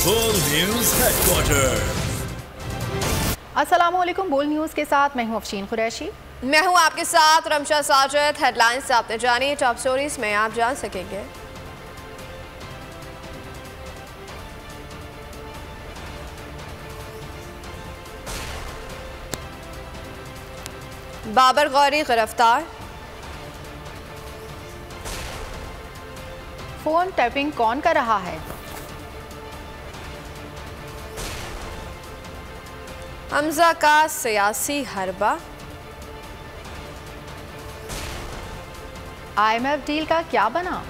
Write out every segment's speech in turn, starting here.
बोल news headquarter. अस्सलामुअलैकुम। बोल न्यूज के साथ मैं हूं अफशीन कुरैशी। मैं हूं आपके साथ रमशा साजिद। हेडलाइंस आपने जानी, टॉप स्टोरीज में आप जान सकेंगे। बाबर गौरी गिरफ्तार। फोन टैपिंग कौन कर रहा है? हमजा का सियासी हरबा। IMF डील का क्या बना?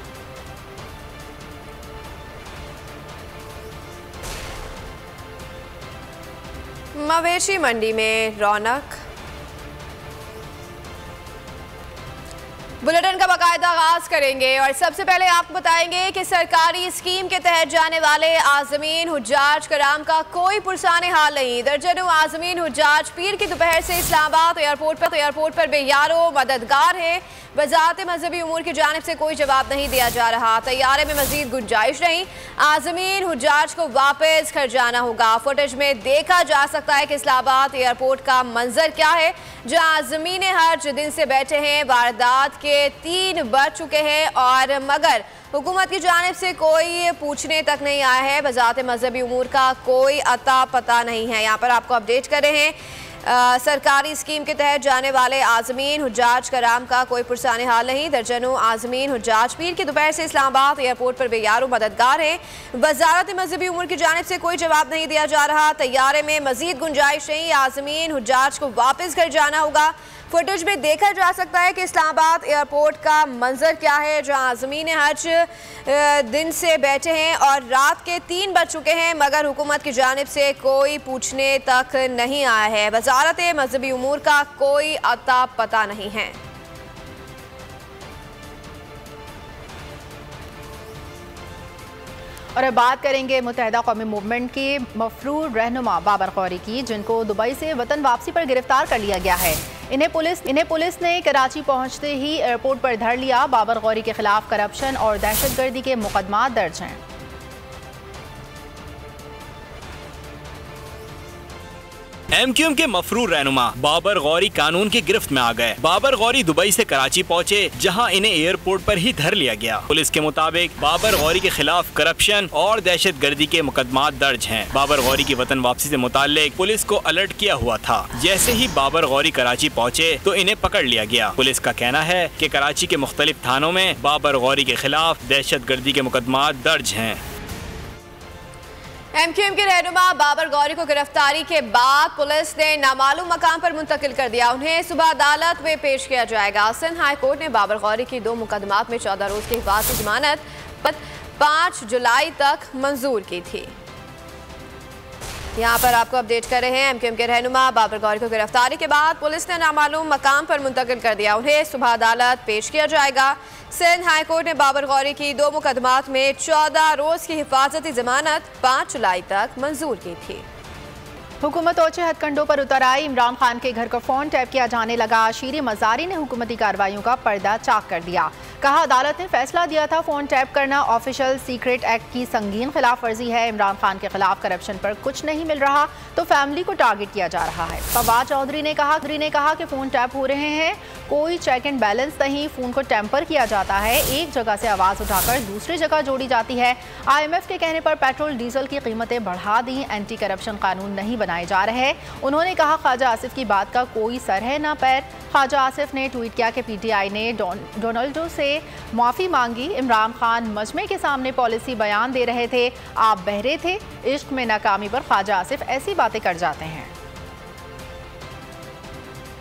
मवेशी मंडी में रौनक। बुलेटिन का बाकायदा आगाज करेंगे और सबसे पहले आपको बताएंगे कि सरकारी स्कीम के तहत जाने वाले आज़मीन हुज्जाज कराम का कोई पुरसाने हाल नहीं। दर्जनों आज़मीन हुज्जाज पीर की दोपहर से इस्लामाबाद एयरपोर्ट पर बेयारो मददगार है। वजारत मजहबी उमूर की जानिब से कोई जवाब नहीं दिया जा रहा। तैयारे में मजीद गुंजाइश नहीं। आज़मीन हुज्जाज को वापस घर जाना होगा। फुटेज में देखा जा सकता है कि इस्लामाबाद एयरपोर्ट का मंजर क्या है, जहां आज़मीन हज दिन से बैठे हैं। वारदात के 3 बज चुके हैं और मगर हुकूमत की जानिब से कोई पूछने तक नहीं आया है। वजारत मजहबी उमूर का कोई अता पता नहीं है। यहाँ पर आपको अपडेट कर रहे हैं। सरकारी स्कीम के तहत जाने वाले आज़मीन हुज्जाज कराम का कोई पुरसाने हाल नहीं। दर्जनों आज़मीन हुज्जाज पीर की दोपहर से इस्लामाबाद एयरपोर्ट पर बेयारो मददगार हैं। वजारत मजहबी उमूर की जानिब से कोई जवाब नहीं दिया जा रहा। तैयारे में मजीद गुंजाइश नहीं। आज़मीन हुज्जाज को वापस घर जाना होगा। फुटेज में देखा जा सकता है कि इस्लामाबाद एयरपोर्ट का मंजर क्या है, जहां आज़मीन हज दिन से बैठे हैं और रात के 3 बज चुके हैं, मगर हुकूमत की जानिब से कोई पूछने तक नहीं आया है। वजारत मजहबी उमूर का कोई अता पता नहीं है। और अब बात करेंगे मुत्तहिदा कौमी मूवमेंट के मफरूर रहनुमा बाबर गौरी की, जिनको दुबई से वतन वापसी पर गिरफ्तार कर लिया गया है। इन्हें पुलिस ने कराची पहुंचते ही एयरपोर्ट पर धर लिया। बाबर गौरी के खिलाफ करप्शन और दहशतगर्दी के मुकदमा दर्ज हैं। MQM के मफरूर रहनुमा बाबर गौरी कानून की गिरफ्त में आ गए। बाबर गौरी दुबई से कराची पहुंचे, जहां इन्हें एयरपोर्ट पर ही धर लिया गया। पुलिस के मुताबिक बाबर गौरी के खिलाफ करप्शन और दहशतगर्दी के मुकदमा दर्ज हैं। बाबर गौरी की वतन वापसी से मुताल्लिक पुलिस को अलर्ट किया हुआ था। जैसे ही बाबर गौरी कराची पहुंचे तो इन्हें पकड़ लिया गया। पुलिस का कहना है कि कराची के मुख्तलिफ थानों में बाबर गौरी के खिलाफ दहशतगर्दी के मुकदमा दर्ज हैं। MQM के रहनुमा बाबर गौरी को गिरफ्तारी के बाद पुलिस ने नामालूम मकाम पर मुंतकिल कर दिया। उन्हें सुबह अदालत में पेश किया जाएगा। सिंध हाई कोर्ट ने बाबर गौरी की 2 मुकदमात में 14 रोज की हिफाजती जमानत 5 जुलाई तक मंजूर की थी। यहाँ पर आपको अपडेट कर रहे हैं। MQM के रहनुमा बाबर गौरी को गिरफ्तारी के बाद पुलिस ने नामालूम मकाम पर मुंतकिल कर दिया। उन्हें सुबह अदालत पेश किया जाएगा। सिंध हाई कोर्ट ने बाबर गौरी की 2 मुकदमात में 14 रोज की हिफाजती जमानत 5 जुलाई तक मंजूर की थी। हुकूमत ओछे हथकंडों पर उतर आई। इमरान खान के घर को फोन टैप किया जाने लगा। शीरी मजारी ने हुकूमती कार्रवाइयों का पर्दा चाक कर दिया। कहा, अदालत ने फैसला दिया था फोन टैप करना ऑफिशियल सीक्रेट एक्ट की संगीन खिलाफ वर्जी है। इमरान खान के खिलाफ करप्शन पर कुछ नहीं मिल रहा तो फैमिली को टारगेट किया जा रहा है। फवाद चौधरी ने कहा कि फोन टैप हो रहे हैं, कोई चेक एंड बैलेंस नहीं, फोन को टेम्पर किया जाता है, एक जगह से आवाज उठाकर दूसरी जगह जोड़ी जाती है। IMF के कहने पर पेट्रोल डीजल की कीमतें बढ़ा दी। एंटी करप्शन कानून नहीं बनाए जा रहे। उन्होंने कहा, ख्वाजा आसिफ की बात का कोई सर है ना पैर। ख्वाजा आसिफ ने ट्वीट किया कि PTI ने डोनाल्डो से माफ़ी मांगी। इमरान खान मजमे के सामने पॉलिसी बयान दे रहे थे, आप बहरे थे। इश्क में नाकामी पर ख्वाजा आसिफ ऐसी बातें कर जाते हैं।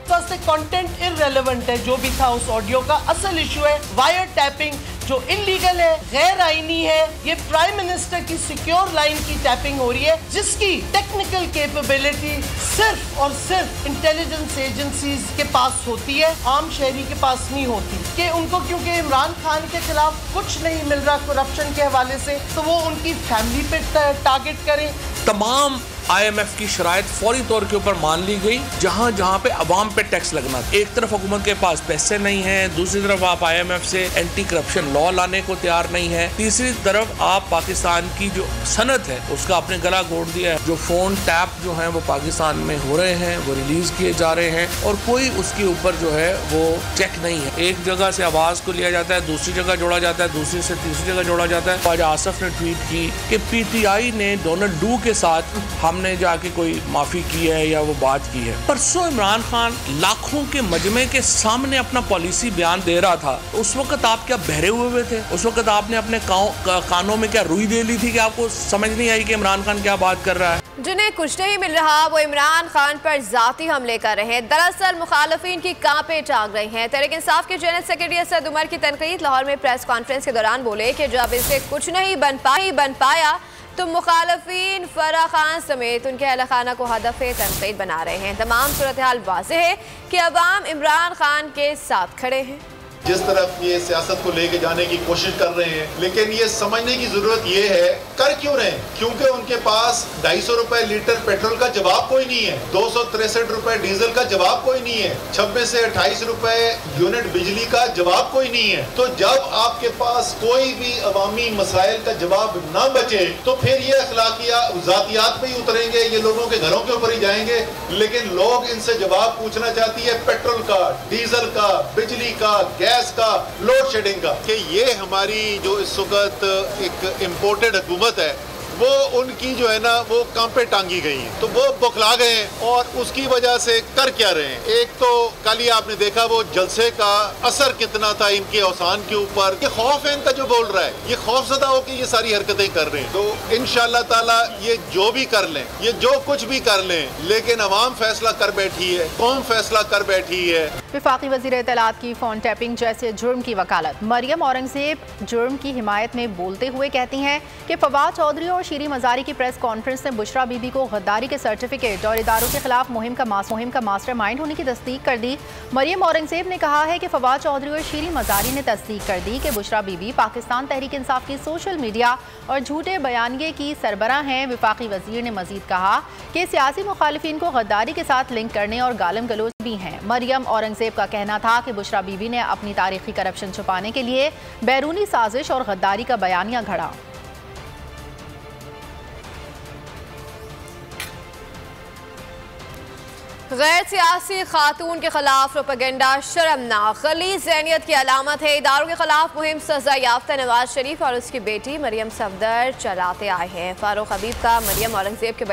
कंटेंट इररेलेवेंट है। जो भी था उस ऑडियो का असल इशू है वायर टैपिंग, जो इलीगल है, गैर आईनी है। ये प्राइम मिनिस्टर की सिक्योर लाइन की टैपिंग हो रही है, जिसकी टेक्निकल कैपेबिलिटी सिर्फ और सिर्फ इंटेलिजेंस एजेंसीज के पास होती है, आम शहरी के पास नहीं होती। कि उनको क्योंकि इमरान खान के खिलाफ कुछ नहीं मिल रहा करप्शन के हवाले से, तो वो उनकी फैमिली पे टारगेट करें। तमाम IMF की शराइत फौरी तौर के ऊपर मान ली गई, जहाँ जहाँ पे अवाम पे टैक्स लगना। एक तरफ हुकूमत के पास पैसे नहीं है, दूसरी तरफ आप IMF से एंटी करप्शन लॉ लाने को तैयार नहीं है, तीसरी तरफ आप पाकिस्तान की जो सनत है उसका आपने गला घोट दिया है। जो फोन टैप जो है वो पाकिस्तान में हो रहे हैं, वो रिलीज किए जा रहे हैं और कोई उसके ऊपर जो है वो चेक नहीं है। एक जगह से आवाज को लिया जाता है, दूसरी जगह जोड़ा जाता है, दूसरी से तीसरी जगह जोड़ा जाता है। आज आसफ ने ट्वीट की कि PTI ने डोनाल्ड डू के साथ हमने जाके कोई माफी की है या वो बात की है। परसों इमरान खान लाखों के मजमे के सामने अपना पॉलिसी बयान दे रहा था, उस वक्त आप क्या बहरे हुए थे? उस वक्त आपने अपने कानों में क्या रुई दे ली थी कि आपको समझ नहीं आई कि इमरान खान क्या बात कर रहा है? जिन्हें कुछ नहीं मिल रहा वो इमरान खान पर जाती हमले कर रहे हैं। दरअसल मुखालफिन की कांपे टांग रही हैं। तहरीक इंसाफ के जनरल सेक्रेटरी असद उमर की तनकीद। लाहौर में प्रेस कॉन्फ्रेंस के दौरान बोले कि जब इससे कुछ नहीं बन पाया तो मुखालफिन फराह खान समेत उनके अहल खाना को हदफ तनकीद बना रहे हैं। तमाम सूरत हाल वाज़ेह है कि अवाम इमरान खान के साथ खड़े हैं। जिस तरफ ये सियासत को लेके जाने की कोशिश कर रहे हैं, लेकिन ये समझने की जरूरत ये है कर क्यों रहे हैं? क्योंकि उनके पास 250 रुपए लीटर पेट्रोल का जवाब कोई नहीं है, 263 रुपए डीजल का जवाब कोई नहीं है, 26 से 28 रुपए यूनिट बिजली का जवाब कोई नहीं है। तो जब आपके पास कोई भी अवामी मसाइल का जवाब ना बचे तो फिर ये अखलाकिया जातियात पे ही उतरेंगे, ये लोगों के घरों के ऊपर ही जाएंगे। लेकिन लोग इनसे जवाब पूछना चाहती है पेट्रोल का, डीजल का, बिजली का, गैस का, लोड शेडिंग का, कि ये हमारी जो इस वक्त एक इम्पोर्टेड हुकूमत है वो उनकी जो है ना वो कांपे टांगी गई हैं, तो वो बुखला गए हैं और उसकी वजह से कर क्या रहे हैं। एक तो कल ही आपने देखा वो जलसे का असर कितना था इनके औसान के ऊपर। ये खौफ है इनका जो बोल रहा है, ये खौफजदा हो कि ये सारी हरकतें कर रहे हैं। तो इंशाअल्लाह ताला ये जो भी कर लें, ये जो कुछ भी कर लें, लेकिन अवाम फैसला कर बैठी है, कौम फैसला कर बैठी है। वफाकी वज़ीर इत्तलात की फोन टैपिंग जैसे जुर्म की वकालत। मरियम औरंगजेब जुर्म की हिमायत में बोलते हुए कहती हैं कि फवाद चौधरी और शीरी मजारी की प्रेस कॉन्फ्रेंस ने बुशरा बीबी को गद्दारी के सर्टिफिकेट और इदारों के खिलाफ मुहिम का मास्टरमाइंड होने की तस्दीक कर दी। मरियम औरंगजेब ने कहा है कि फवाद चौधरी और शीरी मजारी ने तस्दीक कर दी कि बुशरा बीबी पाकिस्तान तहरीक इंसाफ की सोशल मीडिया और झूठे बयानिए की सरबराह हैं। वफाकी वजीर ने मजीद कहा कि सियासी मुखालिफिन को गद्दारी के साथ लिंक करने और गालम गलोच भी हैं। मरियम औरंगजेब का कहना था कि बुशरा बीबी ने अपनी तारीखी करप्शन छुपाने के लिए बैरूनी साजिश और गद्दारी का बयानिया घड़ा। गैर सियासी खातून के खिलाफ प्रोपेगेंडा शर्मनाक गलीज़ ज़हनियत की अलामत है। इदारों के खिलाफ मुहिम सजा याफ्ता नवाज शरीफ और उसकी बेटी मरियम सफदर चलाते आए हैं। फारूक हबीब का मरियम औरंगजेब के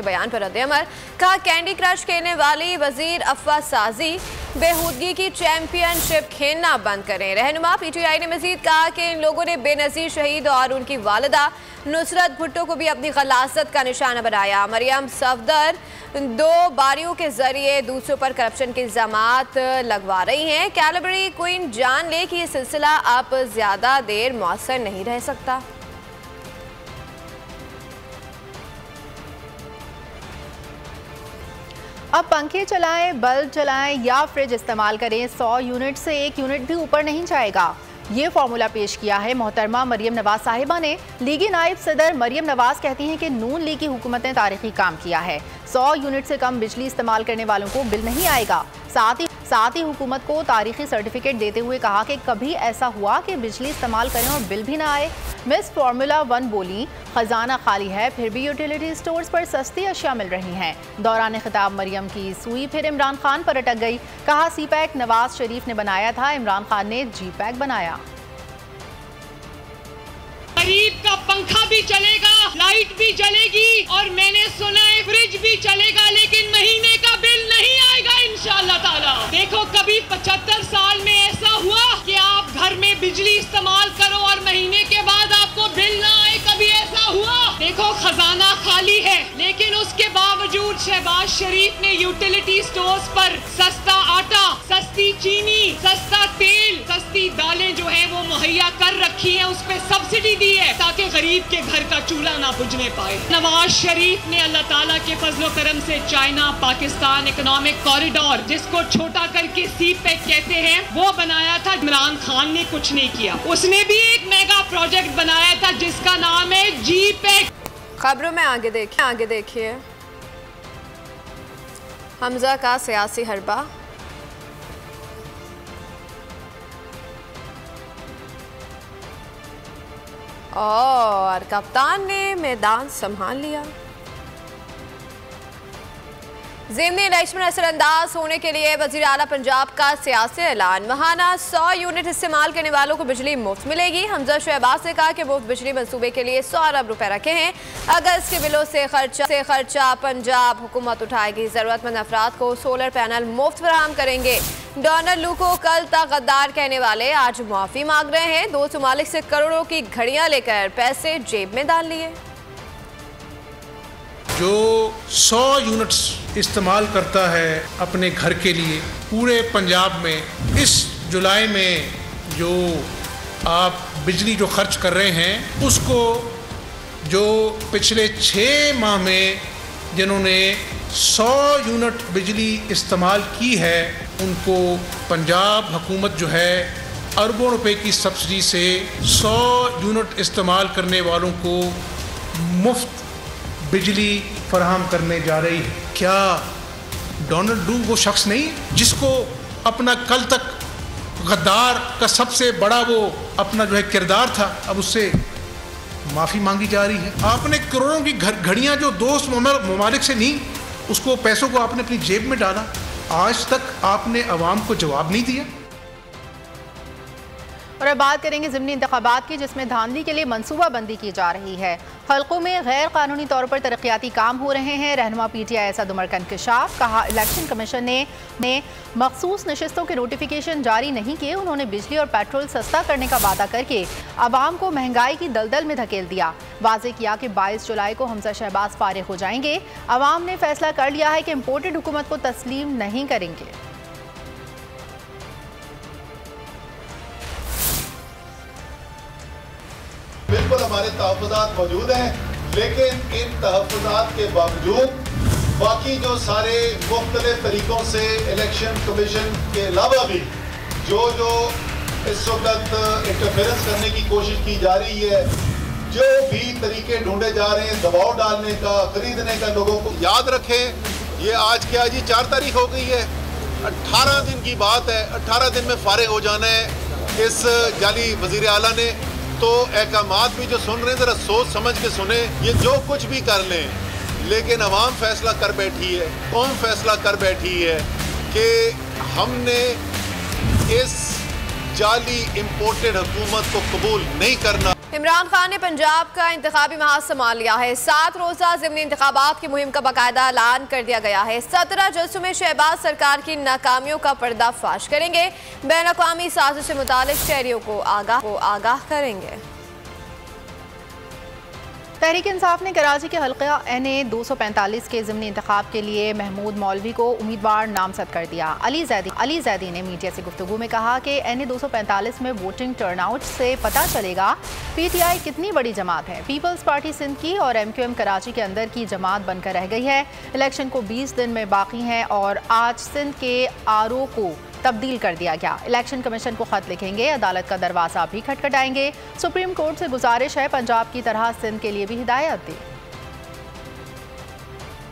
बयान पर रद्द-ए-अमल। कहा कैंडी क्रश खेलने वाली वजीर अफवाह साजी बेहूदगी की चैंपियनशिप खेलना बंद करें। रहनुमा PTI ने मजीद कहा कि इन लोगों ने बेनज़ीर शहीद और उनकी वालिदा नुसरत भुट्टो को भी अपनी गलाजत का निशाना बनाया। मरियम सफदर 2 बारियों के जरिए दूसरों पर करप्शन के इल्जामात लगवा रही हैं। कैलबरी क्वीन जान ले कि ये सिलसिला अब ज्यादा देर मौसर नहीं रह सकता। अब पंखे चलाएं, बल्ब जलाएं या फ्रिज इस्तेमाल करें, 100 यूनिट से 1 यूनिट भी ऊपर नहीं जाएगा। ये फार्मूला पेश किया है मोहतरमा मरियम नवाज साहिबा ने। लीगी नायब सदर मरियम नवाज कहती हैं कि नून लीग की हुकूमत ने तारीखी काम किया है। 100 यूनिट से कम बिजली इस्तेमाल करने वालों को बिल नहीं आएगा। साथ ही हुकूमत को तारीखी सर्टिफिकेट देते हुए कहा कि कभी ऐसा हुआ कि बिजली इस्तेमाल करें और बिल भी ना आए। मिस फार्मूला 1 बोली खजाना खाली है फिर भी यूटिलिटी स्टोर्स पर सस्ती अशिया मिल रही हैं। दौरान खिताब मरियम की सुई फिर इमरान खान पर अटक गई। कहा CPAC नवाज शरीफ ने बनाया था, इमरान खान ने GPAC बनाया। गरीब का पंखा भी चलेगा, लाइट भी जलेगी और मैंने सुना है फ्रिज भी चलेगा, लेकिन महीने का बिल नहीं आएगा इंशाअल्लाह ताला। देखो कभी 75 साल में ऐसा हुआ कि आप घर में बिजली इस्तेमाल करो और महीने के बाद आपको बिल ना आए, कभी ऐसा हुआ? देखो खजाना खाली है, लेकिन उसके बावजूद शहबाज शरीफ ने यूटिलिटी स्टोर्स पर सस्ता आटा, सस्ती चीनी, सस्ता तेल, सस्ती दालें जो है वो मुहैया कर रखी है, उस पर सब्सिडी दी है ताकि गरीब के घर का चूल्हा ना बुझने पाए। नवाज शरीफ ने अल्लाह ताला के फजलो करम से चाइना पाकिस्तान इकोनॉमिक कॉरिडोर, जिसको छोटा करके CPEC कहते हैं, वो बनाया था। इमरान खान ने कुछ नहीं किया। उसने भी एक मेगा प्रोजेक्ट बनाया था जिसका नाम है GPAC। खबरों में आगे देखिए। हमजा का सियासी हरबा। और कप्तान ने मैदान संभाल लिया। ज़िमनी इलेक्शन में असरअंदाज होने के लिए वज़ीर आला पंजाब का सियासी ऐलान। महाना 100 यूनिट इस्तेमाल करने वालों को बिजली मुफ्त मिलेगी। हमजा शहबाज ने कहा कि मुफ्त बिजली मंसूबे के लिए 100 अरब रुपए रखे हैं। अगस्त के बिलों से खर्चा पंजाब हुकूमत उठाएगी। ज़रूरतमंद अफराद को सोलर पैनल मुफ्त फराहम करेंगे। डोनाल्ड लू को कल तक गद्दार कहने वाले आज मुआफ़ी मांग रहे हैं। 2 ममालिक से करोड़ों की घड़ियां लेकर पैसे जेब में डाल लिए। जो 100 यूनिट्स इस्तेमाल करता है अपने घर के लिए पूरे पंजाब में, इस जुलाई में जो आप बिजली जो खर्च कर रहे हैं उसको जो पिछले 6 माह में जिन्होंने 100 यूनिट बिजली इस्तेमाल की है उनको पंजाब हुकूमत जो है अरबों रुपए की सब्सिडी से 100 यूनिट इस्तेमाल करने वालों को मुफ्त बिजली फराहम करने जा रही है। क्या डोनाल्ड लू वो शख्स नहीं जिसको अपना कल तक गद्दार का सबसे बड़ा वो अपना जो है किरदार था, अब उससे माफ़ी मांगी जा रही है। आपने करोड़ों की घड़ियां जो दोस्त ममालिक से नहीं, उसको पैसों को आपने अपनी जेब में डाला। आज तक आपने अवाम को जवाब नहीं दिया। और अब बात करेंगे ज़िमनी इंतखाबात की, जिसमें धांधली के लिए मनसूबाबंदी की जा रही है। हल्कों में गैर कानूनी तौर पर तरक्याती काम हो रहे हैं। रहनुमा PTI असद उमर का इंकशाफ। कहा इलेक्शन कमीशन ने मखसूस नशिस्तों के नोटिफिकेशन जारी नहीं किए। उन्होंने बिजली और पेट्रोल सस्ता करने का वादा करके आवाम को महंगाई की दलदल में धकेल दिया। वाजे किया कि 22 जुलाई को हमजा शहबाज फारिग हो जाएंगे। आवाम ने फैसला कर लिया है कि इम्पोर्टेड हुकूमत को तस्लीम नहीं करेंगे। बिल्कुल हमारे तहफ़्फ़ुज़ात मौजूद हैं, लेकिन इन तहफ़्फ़ुज़ात के बावजूद बाकी जो सारे मुख्तलिफ तरीक़ों से इलेक्शन कमीशन के अलावा भी जो इस वक्त इंटरफेरेंस करने की कोशिश की जा रही है, जो भी तरीके ढूंढे जा रहे हैं दबाव डालने का, खरीदने का, लोगों को याद रखें। ये आज क्या जी 4 तारीख हो गई है, 18 दिन की बात है। 18 दिन में फारिग हो जाना है इस जाली वज़ीर आला ने। तो अहकामात भी जो सुन रहे हैं ज़रा सोच समझ के सुने। ये जो कुछ भी कर लें, लेकिन अवाम फैसला कर बैठी है, कौम फैसला कर बैठी है कि हमने इस जाली इम्पोर्टेड हुकूमत को कबूल नहीं करना। इमरान खान ने पंजाब का इंतखाबी महाज संभाल लिया है। 7 रोज़ा ज़िमनी इंतखाबात की मुहिम का बाकायदा ऐलान कर दिया गया है। 17 जलसों में शहबाज सरकार की नाकामियों का पर्दाफाश करेंगे। बैन-अक़वामी साजिश से मुतालिक शहरियों को आगाह करेंगे। तहरीक इंसाफ ने कराची के हल्का NA 245 के ज़िमनी इंतखाब के लिए महमूद मौलवी को उम्मीदवार नामजद कर दिया। अली जैदी ने मीडिया से गुफ्तगू में कहा कि NA 245 में वोटिंग टर्नआउट से पता चलेगा PTI कितनी बड़ी जमात है। पीपल्स पार्टी सिंध की और MQM कराची के अंदर की जमात बनकर रह गई है। इलेक्शन को 20 दिन में बाकी हैं और आज सिंध के RO को तब्दील कर दिया गया। इलेक्शन कमीशन को खत लिखेंगे, अदालत का दरवाज़ा भी खटखटाएंगे। सुप्रीम कोर्ट से गुजारिश है पंजाब की तरह सिंध के लिए भी हिदायत दी।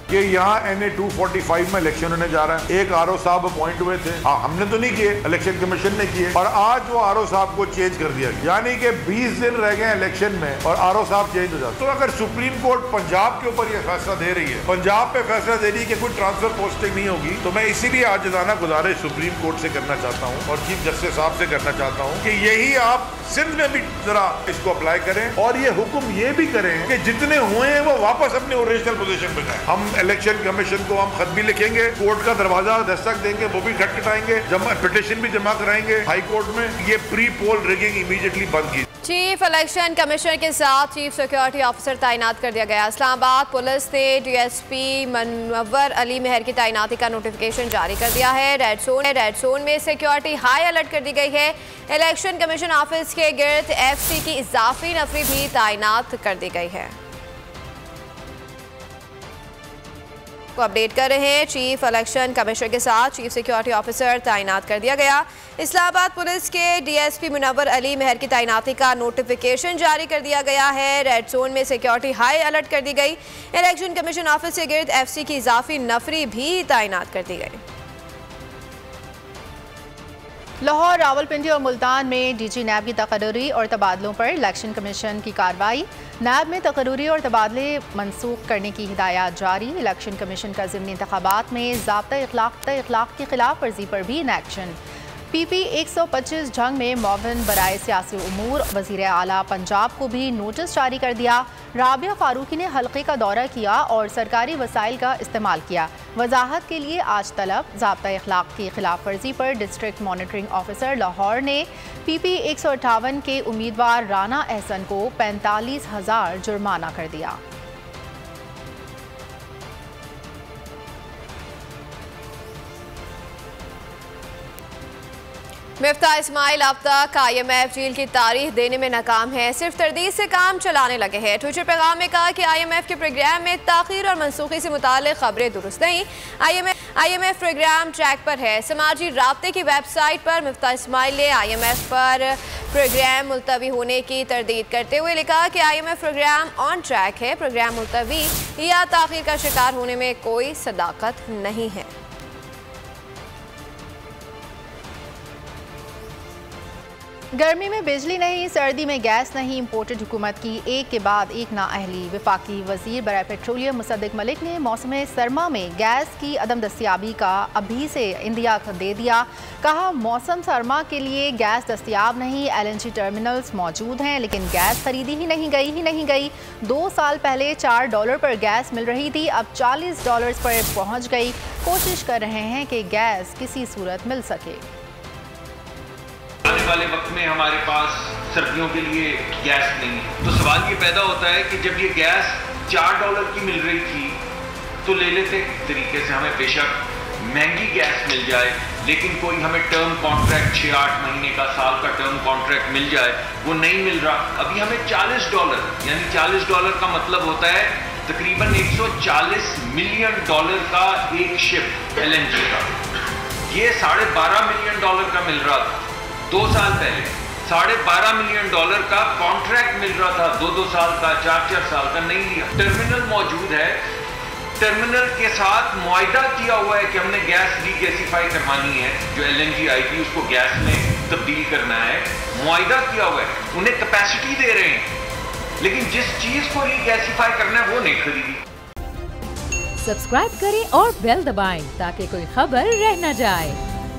कि यहाँ NA 245 में इलेक्शन होने जा रहा है। एक RO साहब अपॉइंट हुए थे, हमने तो नहीं किए, इलेक्शन कमीशन ने किए, और आज वो RO साहब को चेंज कर दिया गया। यानी कि 20 दिन रह गए इलेक्शन में और RO साहब चेंज हो जाते। तो अगर सुप्रीम कोर्ट पंजाब के ऊपर ये फैसला दे रही है, पंजाब पे फैसला दे रही है कि कोई ट्रांसफर पोस्टिंग नहीं होगी, तो मैं इसीलिए आजिज़ाना गुजारिश सुप्रीम कोर्ट से करना चाहता हूँ और चीफ जस्टिस साहब से करना चाहता हूँ कि यही आप सिंध में भी जरा इसको अप्लाई करें और ये हुक्म ये भी करें कि जितने हुए हैं वो वापस अपने ओरिजिनल पोजीशन पे जाएं। हम इलेक्शन कमीशन को हम खत भी लिखेंगे, कोर्ट का दरवाजा दस्तक देंगे, वो भी खटखटाएंगे, पिटिशन भी जमा कराएंगे हाई कोर्ट में। ये प्री पोल रिगिंग इमीडिएटली बंद की। चीफ इलेक्शन कमिश्नर के साथ चीफ सिक्योरिटी ऑफिसर तैनात कर दिया गया। इस्लामाबाद पुलिस ने DSP मनव्वर अली मेहर की तैनाती का नोटिफिकेशन जारी कर दिया है। रेड जोन में सिक्योरिटी हाई अलर्ट कर दी गई है। इलेक्शन कमीशन ऑफिस के गिर्द FC की इजाफी नफरी भी तैनात कर दी गई है। आपको अपडेट कर रहे हैं। चीफ इलेक्शन कमिश्नर के साथ चीफ सिक्योरिटी ऑफिसर तैनात कर दिया गया। इस्लामाबाद पुलिस के डीएसपी मुनव्वर अली मेहर की तैनाती का नोटिफिकेशन जारी कर दिया गया है। रेड जोन में सिक्योरिटी हाई अलर्ट कर दी गई। इलेक्शन कमीशन ऑफिस के गिर्द एफसी की इजाफी नफरी भी तैनात कर दी गई। लाहौर, रावलपिंडी और मुल्तान में डीजी नैब की तकर्री और तबादलों पर इलेक्शन कमीशन की कार्रवाई। नैब में तकर्री और तबादले मनसूख करने की हिदायत जारी। इलेक्शन कमीशन का ज़िमनी इंतखाबात में ज़ाब्ता इखलाक की खिलाफ वर्जी पर भी इन एक्शन। PP 125 जंग में मुआविन बराए सियासी उमूर वज़ीर आला पंजाब को भी नोटिस जारी कर दिया। राबिया फारूकी ने हल्के का दौरा किया और सरकारी वसाइल का इस्तेमाल किया। वजाहत के लिए आज तलब। ज़ाब्ता इखलाक की खिलाफ वर्जी पर डिस्ट्रिक्ट मॉनिटरिंग ऑफिसर लाहौर ने PP 158 के उम्मीदवार राना एहसन को 45,000 जुर्माना कर दिया। मिफ्ता इस्माइल अब तक IMF डील की तारीख देने में नाकाम है, सिर्फ तरदीद से काम चलाने लगे हैं। ट्विटर पैगाम में कहा कि IMF के प्रोग्राम में ताख़ीर और मनसूखी से मुताल्लिक़ खबरें दुरुस्त नहीं। IMF प्रोग्राम ट्रैक पर है। समाजी राब्ते की वेबसाइट पर मिफ्ता इस्माइल ने IMF पर प्रोग्राम मुलतवी होने की तरदीद करते हुए लिखा कि IMF प्रोग्राम ऑन ट्रैक है। प्रोग्राम मुलतवी या ताख़ीर का शिकार होने में कोई सदाकत नहीं है। गर्मी में बिजली नहीं, सर्दी में गैस नहीं, इम्पोर्टेड हुकूमत की एक के बाद एक नाअहली। वफाकी वजीर बराए पेट्रोलियम मुसद्दिक मलिक ने मौसम सरमा में गैस की अदम दस्तियाबी का अभी से इंदिया दे दिया। कहा मौसम सरमा के लिए गैस दस्तियाब नहीं। LNG टर्मिनल्स मौजूद हैं लेकिन गैस खरीदी ही नहीं गई। 2 साल पहले $4 पर गैस मिल रही थी, अब $40 पर पहुँच गई। कोशिश कर रहे हैं कि गैस किसी सूरत मिल सके। आने वाले वक्त में हमारे पास सर्दियों के लिए गैस नहीं है, तो सवाल ये पैदा होता है कि जब ये गैस $4 की मिल रही थी तो ले लेते। तरीके से हमें बेशक महंगी गैस मिल जाए लेकिन कोई हमें टर्म कॉन्ट्रैक्ट 6-8 महीने का, साल का टर्म कॉन्ट्रैक्ट मिल जाए, वो नहीं मिल रहा। अभी हमें $40 यानी $40 का मतलब होता है तकरीबन $140 मिलियन का एक शिप LNG का। ये $12.5 मिलियन का मिल रहा था 2 साल पहले। $12.5 मिलियन का कॉन्ट्रैक्ट मिल रहा था, 2-2 साल का, 4-4 साल का नहीं लिया। टर्मिनल मौजूद है, टर्मिनल के साथ मुआहदा किया हुआ है कि हमने गैस रीगैसिफाई करवानी है। जो LNG आई थी उसको गैस में तब्दील करना है, मुआहदा किया हुआ है। उन्हें कैपेसिटी दे रहे हैं लेकिन जिस चीज को रीगैसिफाई करना है वो नहीं खरीदी। सब्सक्राइब करें और बेल दबाएं ताकि कोई खबर रह न जाए।